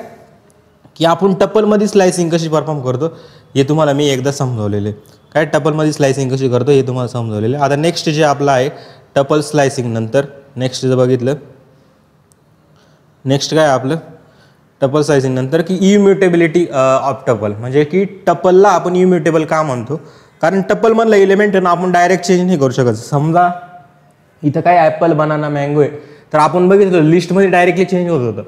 की आपण टप्पलमध्ये स्लायसिंग कशी परफॉर्म करतो हे तुम्हाला मी एकदा समजवलेले. काय टप्पलमध्ये स्लायसिंग कशी करतो हे तुम्हाला समजवलेले. आता नेक्स्ट जे आपलं आहे टप्पल स्लायसिंग नंतर नेक्स्ट जर बघितलं नेक्स्ट काय आपलं टप्पल स्लायसिंग नंतर की इम्युटेबिलिटी ऑफ टप्पल. म्हणजे की टप्पलला आपण इम्युटेबल का म्हणतो, कारण टप्पलमधलं एलिमेंट ना आपण डायरेक्ट चेंज नाही करू शकत. समजा इथं काय ॲपल बनाना मँगो आहे तर आपण बघितलं लिस्टमध्ये डायरेक्टली चेंज होत होतं.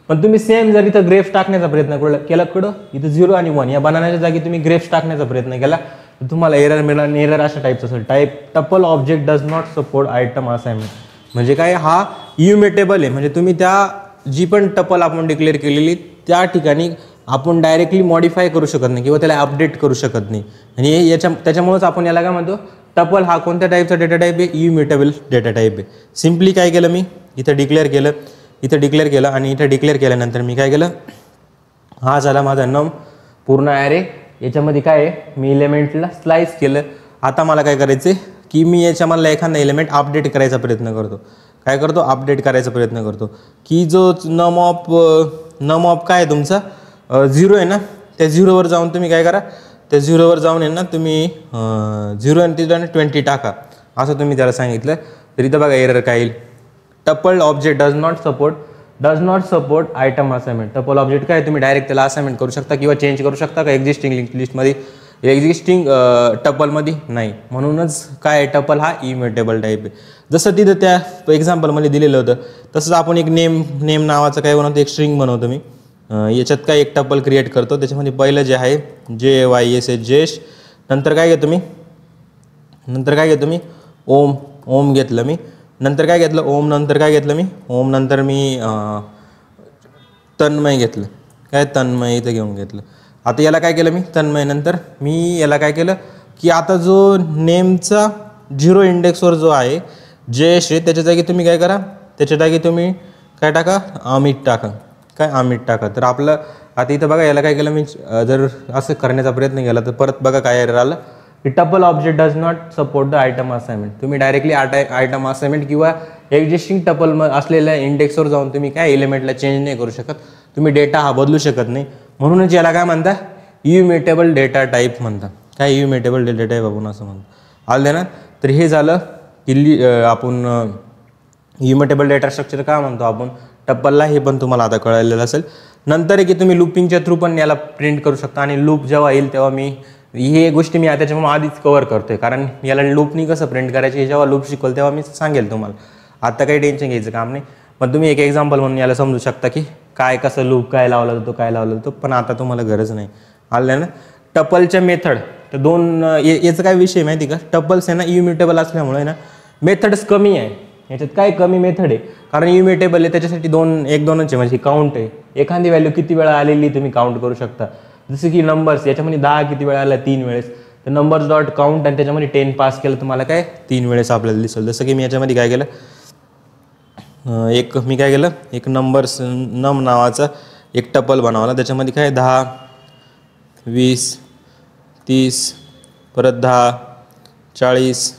पण तुम्ही सेम जर इथं ग्रेप्स टाकण्याचा प्रयत्न केला कुठं इथं 0 आणि 1 या बनानाच्या जागी तुम्ही ग्रेप्स टाकण्याचा प्रयत्न केला तर तुम्हाला एरर मिळणार. एरर अशा टाईपचं असेल type tuple object does not support item assignment. म्हणजे काय हा इम्युटेबल आहे, म्हणजे तुम्ही त्या जी पण टप्पल आपण डिक्लेअर केलेली त्या ठिकाणी आपण डायरेक्टली मॉडिफाय करू शकत नाही किंवा त्याला अपडेट करू शकत नाही. आणि त्याच्यामुळेच आपण याला काय म्हणतो टप्पल हा कोणत्या टाईपचा डेटा टाईप आहे, इम्युटेबल डेटा टाईप आहे. सिम्पली काय केलं मी इथं डिक्लेअर केलं आणि इथं डिक्लेअर केल्यानंतर मी काय केलं हा झाला माझा नम पूर्ण ॲरे. याच्यामध्ये काय आहे मी एलिमेंटला स्लाइस केलं. आता मला काय करायचं आहे की मी याच्यामधला एखादा एलिमेंट अपडेट करायचा प्रयत्न करतो. काय करतो अपडेट करायचा प्रयत्न करतो की जो नम ऑफ काय आहे तुमचा 0 आहे ना, त्या 0वर जाऊन तुम्ही काय करा त्या 0वर जाऊन आहे ना तुम्ही 0 आणि तिथं 20 टाका असं तुम्ही त्याला सांगितलं. तर इथं बघा एरर काय येईल tuple object does not support item assignment. Tuple object काय तुम्ही डायरेक्ट त्याला असाइनमेंट करू शकता किंवा चेंज करू शकता का एक्झिस्टिंग लिंक लिस्टमध्ये एक्झिस्टिंग टप्पलमध्ये नाही. म्हणूनच काय टप्पल हा इम्युटेबल टाईप आहे. जसं तिथं त्या एक्झाम्पलमध्ये दिलेलं होतं तसंच आपण एक नेम नावाचं काय बनवतो एक स्ट्रिंग बनवतो मी. याच्यात काय एक टपल क्रिएट करतो. त्याच्यामध्ये पहिलं जे आहे JYS जेश, नंतर काय घेतो मी ओम घेतलं मी, नंतर काय घेतलं ओम, नंतर काय घेतलं मी ओम, नंतर मी तन्मय घेतलं. काय तन्मय इथं घेऊन घेतलं. आता याला काय केलं मी तन्मय, नंतर मी याला काय केलं की आता जो नेमचा 0 इंडेक्सवर जो आहे जयेश आहे त्याच्या जागी तुम्ही काय करा, त्याच्या जागी तुम्ही काय टाका अमित टाका. तर आपलं आता इथं बघा याला काय केलं मी, जर असं करण्याचा प्रयत्न केला तर परत बघा काय एरर आलं की tuple object does not support the item assignment. तुम्ही डायरेक्टली आयटम असाइनमेंट किंवा एक्झिस्टिंग टपल असलेल्या इंडेक्सवर जाऊन तुम्ही काय एलिमेंटला चेंज नाही करू शकत, तुम्ही डेटा हा बदलू शकत नाही. म्हणूनच याला काय म्हणता इम्युटेबल डेटा टाईप म्हणता. काय इम्युटेबल डेटा टाईप आपण असं म्हणतो. आलं ना. तर हे झालं की आपण इम्युटेबल डेटा स्ट्रक्चर का म्हणतो आपण टप्पलला, हे पण तुम्हाला आता कळलेलं असेल. नंतर आहे की तुम्ही लूपिंगच्या थ्रू पण याला प्रिंट करू शकता, आणि लूप जेव्हा येईल तेव्हा मी हे गोष्टी मी त्याच्यामुळे आधीच कव्हर करतोय, कारण याला लूपनी कसं प्रिंट करायचे जेव्हा लूप शिकवल तेव्हा मी सांगेल तुम्हाला. आता काही टेन्शन घ्यायचं काम नाही, पण तुम्ही एक एक्झाम्पल म्हणून याला समजू शकता की काय कसं लूप काय लावला जातो, पण आता तुम्हाला गरज नाही. आलं ना. टपलच्या मेथड तर दोन, याचा काय विषय माहिती का, टपल्स आहे ना इम्युटेबल असल्यामुळे ना मेथड्स कमी आहे. याच्यात काय कमी मेथड आहे, कारण इम्युटेबल आहे त्याच्यासाठी एक दोनच आहे, म्हणजे काउंट आहे. एखादी व्हॅल्यू किती वेळा आलेली तुम्ही काउंट करू शकता. जसं की नंबर्स, याच्यामध्ये 10 किती वेळा आला 3 वेळेस, तर नंबर्स डॉट काउंट आणि त्याच्यामध्ये 10 पास केलं तुम्हाला काय 3 वेळेस आपल्याला दिसेल. जसं की मी याच्यामध्ये काय केलं, एक नंबर्स नम नावाचा एक टपल बनवला. त्याच्यामध्ये काय 10 20 30 परत 10 40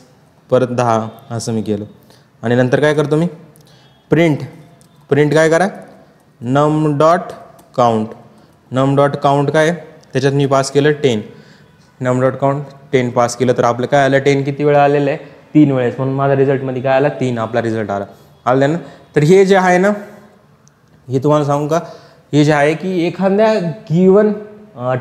परत 10 असं मी केलं. आणि नंतर काय करतो मी प्रिंट काय करा नम डॉट काउंट काय त्याच्यात मी पास केलं 10, नम डॉट काउंट 10 पास केलं. तर आपलं काय आलं 10 किती वेळा आलेलं आहे 3 वेळेस, म्हणून माझा रिझल्टमध्ये काय आला 3 आपला रिझल्ट आलं ना. तर हे जे आहे ना, हे तुम्हाला सांगू का, हे जे आहे की एखाद्या गिवन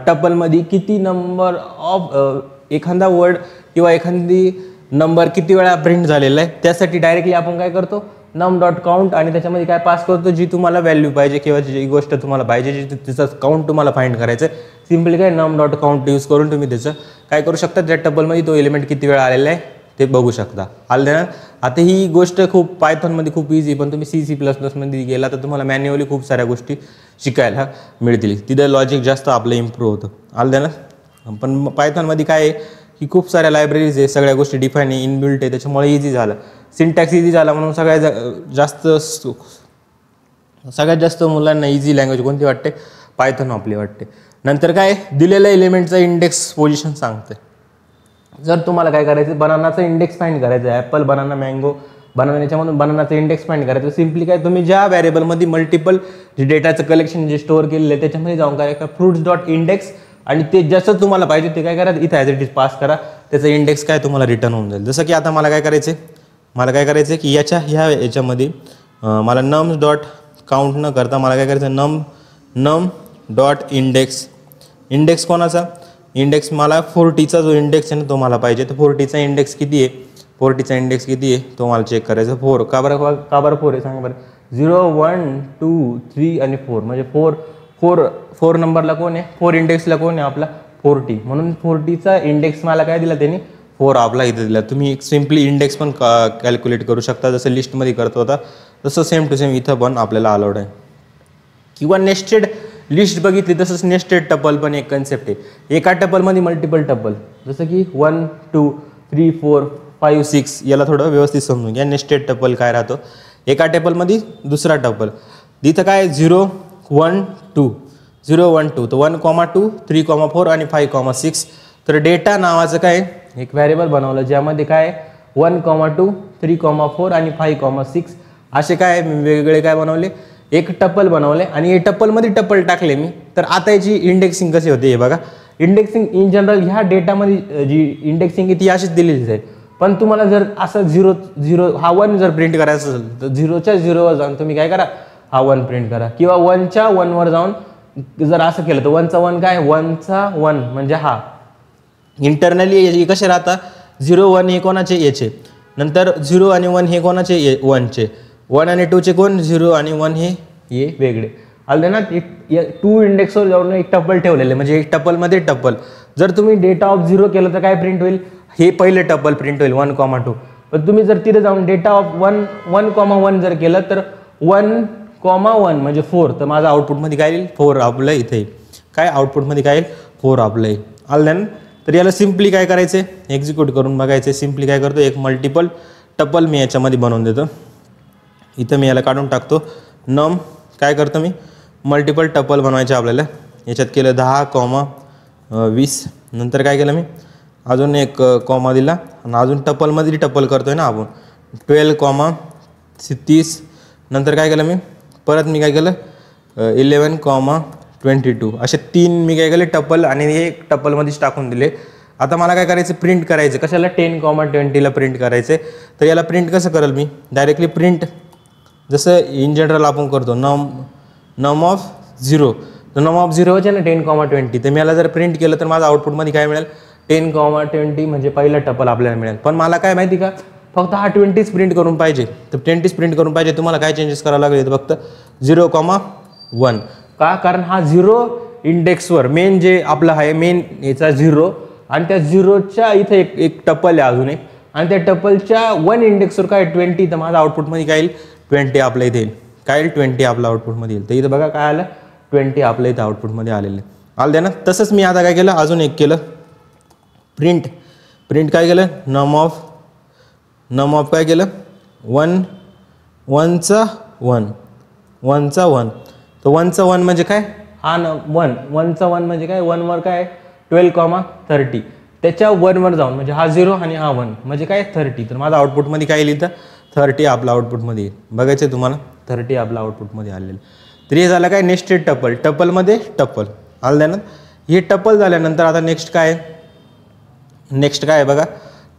टपलमध्ये किती नंबर ऑफ एखादा वर्ड किंवा एखादी नंबर किती वेळा प्रिंट झालेला आहे, त्यासाठी डायरेक्टली आपण काय करतो नम डॉट काउंट, आणि त्याच्यामध्ये काय पास करतो जी तुम्हाला व्हॅल्यू पाहिजे किंवा जी गोष्ट तुम्हाला पाहिजे, जी तिचं काउंट तुम्हाला फाइंड करायचं आहे. सिम्पली काय नम डॉट काउंट यूज करून तुम्ही त्याचं काय करू शकता, त्या टपलमध्ये तो एलिमेंट किती वेळा आलेला आहे ते बघू शकता. आलं ना. आता ही गोष्ट खूप पायथॉनमध्ये खूप इझी, पण तुम्ही C++ मध्ये गेला तर तुम्हाला मॅन्युअली खूप साऱ्या गोष्टी शिकायला मिळतील. तिथं लॉजिक जास्त आपलं इम्प्रूव्ह होतं. आलं ना. पण पायथॉनमध्ये काय आहे की खूप साऱ्या लायब्ररीज आहे, सगळ्या गोष्टी डिफाईन आहे, इनबिल्ट आहे, त्याच्यामुळे इझी झालं. सिंटॅक्स इझी झाला म्हणून सगळ्यात जास्त मुलांना इझी लँग्वेज कोणती वाटते, पायथॉन आपली वाटते. नंतर काय दिलेल्या एलिमेंटचा इंडेक्स पोझिशन सांगते. जर तुम्हाला काय करायचं बनानाचा इंडेक्स फाइंड करायचं आहे, ॲपल बनाना मँगो बनाना, याच्यामधून बनानाचा इंडेक्स फाइंड करायचं. सिम्पली काय तुम्ही ज्या व्हेरिएबलमध्ये मल्टिपल जे डेटाचं कलेक्शन जे स्टोअर केलेलं आहे त्याच्यामध्ये जाऊन काय करा फ्रुट्स डॉट इंडेक्स, आणि ते जसं तुम्हाला पाहिजे ते काय करा इथं ॲज इट इज पास करा, त्याचं इंडेक्स काय तुम्हाला रिटर्न होऊन जाईल. जसं की आता मला काय करायचं की याच्यामध्ये मला नम डॉट काउंट न करता मला काय करायचं नम डॉट इंडेक्स कोणाचा इंडेक्स मला 40चा जो इंडेक्स आहे ना तो मला पाहिजे. तर 40चा इंडेक्स किती आहे तो मला चेक करायचं. 4 का बरं 4 आहे सांगा बरं. 0 1 2 3 आणि 4 म्हणजे 4 नंबरला कोण आहे, 4 इंडेक्सला कोण आहे आपला 40, म्हणून 40चा इंडेक्स मला काय दिला त्यांनी 4 आपला इथं दिला. तुम्ही सिम्पली इंडेक्स पण कॅल्क्युलेट करू शकता, जसं लिस्टमध्ये करत होता तसं सेम टू सेम इथं पण आपल्याला अलाउड आहे. किंवा नेस्टेड लिस्ट बघितली तसंच नेस्टेड टपल पण एक कन्सेप्ट आहे. एका टपलमध्ये मल्टिपल टपल, जसं की 1 2 3 4 5 6, याला थोडं व्यवस्थित समजून घ्या. नेस्टेड टपल काय राहतो, एका टेबलमध्ये दुसरा टपल, तिथं काय 0 1 2 तर 1,2 3,4 आणि 5,6. तर डेटा नावाचं काय एक व्हेरिएबल बनवलं ज्यामध्ये काय 1,2 3,4 आणि 5,6 असे काय वेगवेगळे काय बनवले एक टपल बनवले, आणि हे टपलमध्ये टपल टाकले मी. तर आता याची इंडेक्सिंग कशी होते हे बघा. इंडेक्सिंग इन जनरल ह्या डेटामध्ये जी इंडेक्सिंग आहे ती अशीच दिलेली जाईल, पण तुम्हाला जर असं 0 हा 1 जर प्रिंट करायचं असेल तर 0च्या 0वर जाऊन तुम्ही काय करा हा 1 प्रिंट करा, किंवा 1च्या 1वर जाऊन जर असं केलं तर 1चा 1 काय 1चा 1 म्हणजे हा इंटरनली कसे राहता 0 1 हे कोणाचे याचे, नंतर 0 आणि 1 हे कोणाचे 1चे, 1 आणि 2चे कोण 0 आणि 1 हे वेगळे. आलं ना. 2 इंडेक्सवर जाऊन एक टपल ठेवलेलं आहे, म्हणजे एक टपलमध्ये टपल. जर तुम्ही डेटा ऑफ 0 केलं तर काय प्रिंट होईल, हे पहिले टपल प्रिंट होईल 1,2. पण तुम्ही जर तिथे जाऊन डेटा ऑफ 1,1 जर केलं तर 1,1 म्हणजे 4, तर माझं आउटपुटमध्ये काय येईल 4 आपलं इथे येईल. काय आउटपुटमध्ये काय येईल 4 आपलं येईल. आलं. तर याला सिम्पली काय करायचं आहे, एक्झिक्यूट करून बघायचं. सिम्पली काय करतो, एक मल्टिपल टपल मी याच्यामध्ये बनवून देतो. इथं मी याला काढून टाकतो. नम काय करतो मी, मल्टिपल टपल बनवायचे आपल्याला. याच्यात केलं 10,20. नंतर काय केलं मी, अजून एक कॉमा दिला आणि अजून टपलमध्ये टपल करतो आहे ना आपण, 12,30. नंतर काय केलं मी, परत मी काय केलं 11,22. असे 3 मी काय केले टपल आणि हे टपलमध्येच टाकून दिले. आता मला काय करायचं, प्रिंट करायचं. कशाला 10,20ला प्रिंट करायचं. तर याला प्रिंट कसं करेल मी, डायरेक्टली प्रिंट जसं इन जनरल आपण करतो नम ऑफ 0. तर नम ऑफ 0 आहे ना 10,20. तर मी याला जर प्रिंट केलं तर माझं आउटपुटमध्ये काय मिळेल 10,20 म्हणजे पहिला टपल आपल्याला मिळेल. पण मला काय माहिती का, फक्त हा 20च प्रिंट करून पाहिजे. तर 20च प्रिंट करून पाहिजे. तुम्हाला काय चेंजेस करावं लागेल, फक्त 0,1. का, कारण हा 0 इंडेक्सवर मेन जे आपलं आहे मेन याचा 0 आणि त्या 0च्या इथे एक टपल आहे अजून एक, आणि त्या टपलच्या 1 इंडेक्सवर काय 20. तर माझं आउटपुटमध्ये काय येईल 20 आपल्या इथे येईल. काय येईल 20 आपलं आउटपुटमध्ये येईल. तर इथं बघा काय आलं 20 आपल्या इथं आउटपुटमध्ये आलेलं आलं द्या ना. तसंच मी आता काय केलं, अजून एक केलं प्रिंट काय केलं, नम ऑफ काय केलं 1चा 1. तर 1चा 1 म्हणजे काय, हा 1चा 1 म्हणजे काय, 1 वर काय 12,30. त्याच्या 1 वर जाऊन म्हणजे हा 0 आणि हा 1 म्हणजे काय 30. तर माझा आउटपुटमध्ये काय येईल, तर 30 आपला आउटपुटमध्ये येईल. बघायचं आहे तुम्हाला 30 आपला आउटपुटमध्ये आलेलं. तर हे झालं काय नेस्टेड टपलमध्ये टपल आलं द्या ना. हे टपल झाल्यानंतर आता नेक्स्ट काय आहे बघा,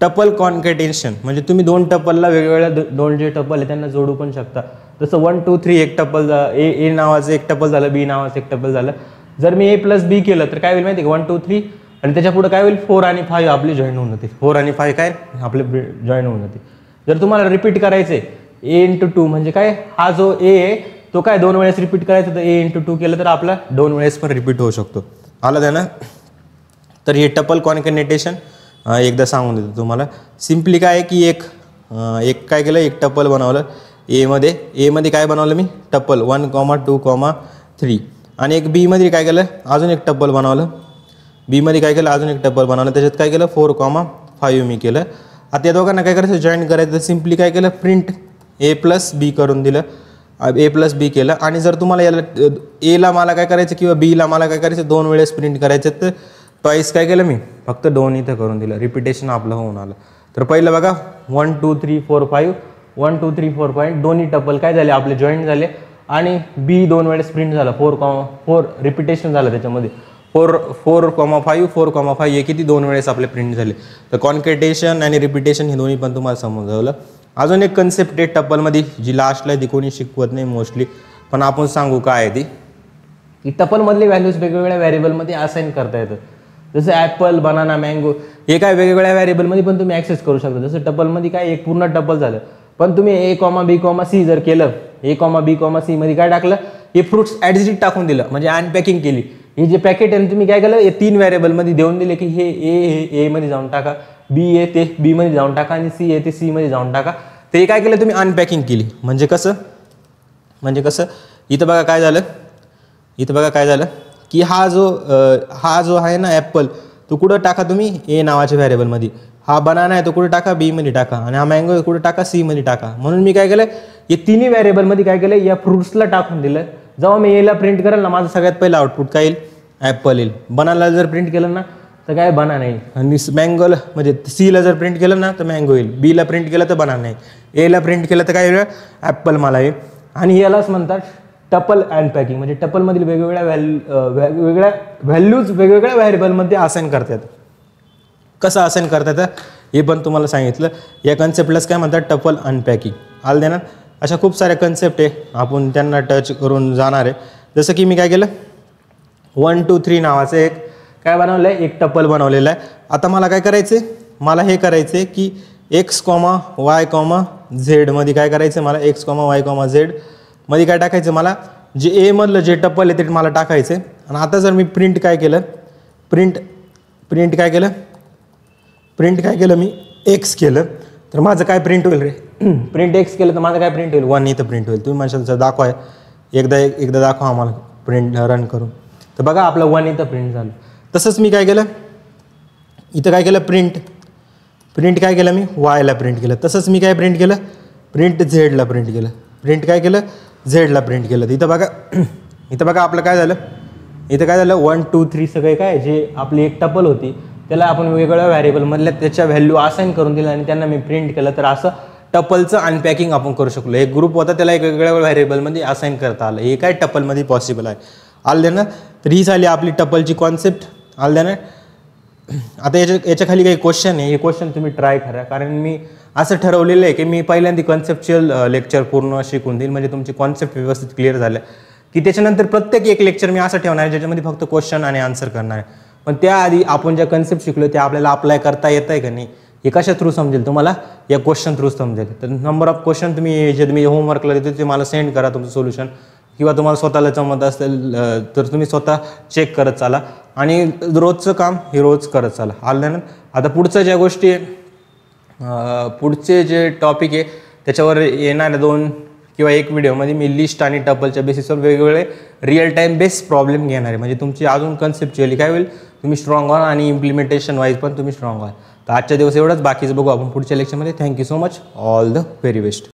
टपल कॉन्कॅटेनेशन. म्हणजे तुम्ही 2 टपलला वेगवेगळ्या 2 जे टपल आहे त्यांना जोडू पण शकता. जसं 1 2 3 एक टपल ए नावाचं एक टपल झालं, बी नावाचं एक टपल झालं. जर मी A+B केलं तर काय होईल माहिती आहे का, 1 2 3 आणि त्याच्या पुढे काय होईल 4 आणि 5 आपली जॉईन होऊन जाते. 4 आणि 5 काय आपले जॉईन होऊन जाते. जर तुम्हाला रिपीट करायचं आहे A×2 म्हणजे काय, हा जो A आहे तो काय 2 वेळेस रिपीट करायचं, तर A×2 केलं तर आपला 2 वेळेस पण रिपीट होऊ शकतो. आलं द्या ना. तर हे टपल कॉन्कॅटेनेशन एकदा सांगून देतो तुम्हाला. सिम्पली काय आहे की एक काय केलं, एक टपल बनवलं एमध्ये काय बनवलं मी टपल 1,2,3 आणि एक बीमध्ये काय केलं, अजून एक टपल बनवलं. बीमध्ये काय केलं, अजून एक टपल बनवलं. त्याच्यात काय केलं 4,5 मी केलं. आता या दोघांना काय करायचं, जॉईन करायचं. सिम्पली काय केलं, प्रिंट A+B करून दिलं, A+B केलं. आणि जर तुम्हाला याला एला मला काय करायचं किंवा बीला मला काय करायचं 2 वेळेस प्रिंट करायचं, तर ट्वाईस काय केलं मी फक्त 2 इथं करून दिलं, रिपिटेशन आपलं होऊन आलं. तर पहिलं बघा 1 2 3 4 5 1 2 3 4 5 दोन्ही टपल काय झाले आपले जॉईंट झाले. आणि बी 2 वेळेस प्रिंट झाला 4,4 रिपिटेशन झालं त्याच्यामध्ये 4,5 4,5 हे किती 2 वेळेस आपले प्रिंट झाले. तर कॉन्कॅटेनेशन आणि रिपिटेशन हे दोन्ही पण तुम्हाला समजवलं. अजून एक कन्सेप्ट आहे टपलमध्ये जी लास्टला ती कोणी शिकवत नाही मोस्टली, पण आपण सांगू काय आहे ती, की टपलमधले व्हॅल्यूज वेगवेगळ्या व्हेरिएबलमध्ये असाइन करता येतं. जसं ॲपल, बनाना, मँगो हे काय वेगवेगळ्या व्हेरिएबलमध्ये पण तुम्ही ॲक्सेस करू शकता. जसं टपलमध्ये काय एक पूर्ण टपल झालं, पण तुम्ही A,B,C जर केलं, A,B,C मध्ये काय टाकलं, हे फ्रुट्स ॲडिट टाकून दिलं म्हणजे अनपॅकिंग केली. हे जे पॅकेट आहे तुम्ही काय केलं, हे 3 व्हेरिएबलमध्ये देऊन दिले की हे ए मध्ये जाऊन टाका, बी आहे ते बी मध्ये जाऊन टाका आणि सी आहे ते सी मध्ये जाऊन टाका. तर हे काय केलं तुम्ही अनपॅकिंग केली. म्हणजे कसं इथं बघा काय झालं, की हा जो आहे ना ॲपल, तो कुठं टाका तुम्ही ए नावाच्या व्हेरिएबलमध्ये. हा बनाना आहे तो कुठे टाका बीमध्ये टाका, आणि हा मँगो कुठे टाका सीमध्ये टाका. म्हणून मी काय केलं, हे तिन्ही व्हेरिएबलमध्ये काय केलं, या फ्रुट्सला टाकून दिलं. जेव्हा मी एला प्रिंट करेल ना, माझं सगळ्यात पहिलं आउटपुट काय येईल, ॲपल येईल. बनानाला जर प्रिंट केलं ना तर काय बनाना येईल, आणि मँगोला म्हणजे सीला जर प्रिंट केलं ना तर मँगो येईल, बीला प्रिंट केलं तर बनाना येईल, एला प्रिंट केलं तर काय येईल, ॲपल मला येईल. आणि यालाच म्हणतात टपल अनपॅकिंग. म्हणजे टपलमधील वेगवेगळ्या व्हॅल्यूज वेगवेगळ्या व्हेरिएबलमध्ये असाइन करतात. कसं असाइन करतात हे पण तुम्हाला सांगितलं. या कन्सेप्टलाच काय म्हणतात, टपल अनपॅकिंग. आलं देणार. अशा खूप साऱ्या कन्सेप्ट आहे, आपण त्यांना टच करून जाणार आहे. जसं की मी काय केलं 1 2 3 नावाचं एक काय बनवलं आहे, एक टपल बनवलेलं आहे. आता मला काय करायचं आहे, मला हे करायचं आहे की X, Y, Z मध्ये काय करायचं, मला X, Y, Z मध्ये काय टाकायचं, मला जे ए मधलं जे टप्पल आहे ते मला टाकायचं आहे. आणि आता जर मी प्रिंट काय केलं मी एक्स केलं तर माझं काय प्रिंट होईल रे? प्रिंट एक्स केलं तर माझं काय प्रिंट होईल? 1 इथं प्रिंट होईल. तुम्ही म्हणशाल सर दाखवा, एकदा दाखवा आम्हाला प्रिंट रन करून. तर बघा आपलं 1 इथं प्रिंट झालं. तसंच मी काय केलं, इथं काय केलं, प्रिंट काय केलं मी वायला प्रिंट केलं. तसंच मी काय प्रिंट केलं, प्रिंट झेडला प्रिंट केलं. काय केलं, झेडला प्रिंट केलं. इथं बघा आपलं काय झालं, इथं काय झालं 1 2 3 सगळे काय जे आपली एक टपल होती त्याला आपण वेगवेगळ्या व्हॅरिएबलमधल्या त्याच्या व्हॅल्यू असाइन करून दिलं आणि त्यांना मी प्रिंट केलं. तर असं टपलचं अनपॅकिंग आपण करू शकलो. एक ग्रुप होता त्याला एक वेगवेगळ्या व्हॅरिएबलमध्ये असाइन करता आलं. हे काय टपलमध्ये पॉसिबल आहे. आलं ना. तर ही झाली आपली टपलची कॉन्सेप्ट. आलं ना. आता याच्या खाली काही क्वेश्चन आहे. हे क्वेश्चन तुम्ही ट्राय करा, कारण मी असं ठरवलेलं आहे की मी पहिल्यांदा कॉन्सेप्च्युअल लेक्चर पूर्ण शिकून देईल, म्हणजे तुमची कॉन्सेप्ट व्यवस्थित क्लिअर झालं की त्याच्यानंतर प्रत्येक एक लेक्चर मी असं ठेवणार आहे ज्याच्यामध्ये फक्त क्वेश्चन आणि आन्सर करणार आहे. पण त्याआधी आपण ज्या कन्सेप्ट शिकलो ते आपल्याला अप्लाय करता येतं आहे का नाही हे कशा थ्रू समजेल तुम्हाला, या क्वेश्चन थ्रू समजेल. तर नंबर ऑफ क्वेश्चन तुम्ही होमवर्कला देतो ते मला सेंड करा तुमचं सोल्युशन, किंवा तुम्हाला स्वतःला जमत असेल तर तुम्ही स्वतः चेक करत चाला आणि रोजचं काम हे रोज करत चाला. आलं ना. आता पुढचं ज्या गोष्टी पुढचे जे टॉपिक आहे त्याच्यावर येणाऱ्या 2 किंवा 1 व्हिडिओमध्ये मी लिस्ट आणि टपलच्या बेसिसवर वेगवेगळे रिअल टाईम बेस्ड प्रॉब्लेम घेणार आहे, म्हणजे तुमची अजून कन्सेप्च्युअली काय होईल, तुम्ही स्ट्रॉंग व्हाल आणि इम्प्लिमेंटेशन वाईज पण तुम्ही स्ट्रॉंग व्हाल. तर आजच्या दिवस एवढंच, बाकीचं बघू आपण पुढच्या लेक्चरमध्ये. Thank you so much. All the very best.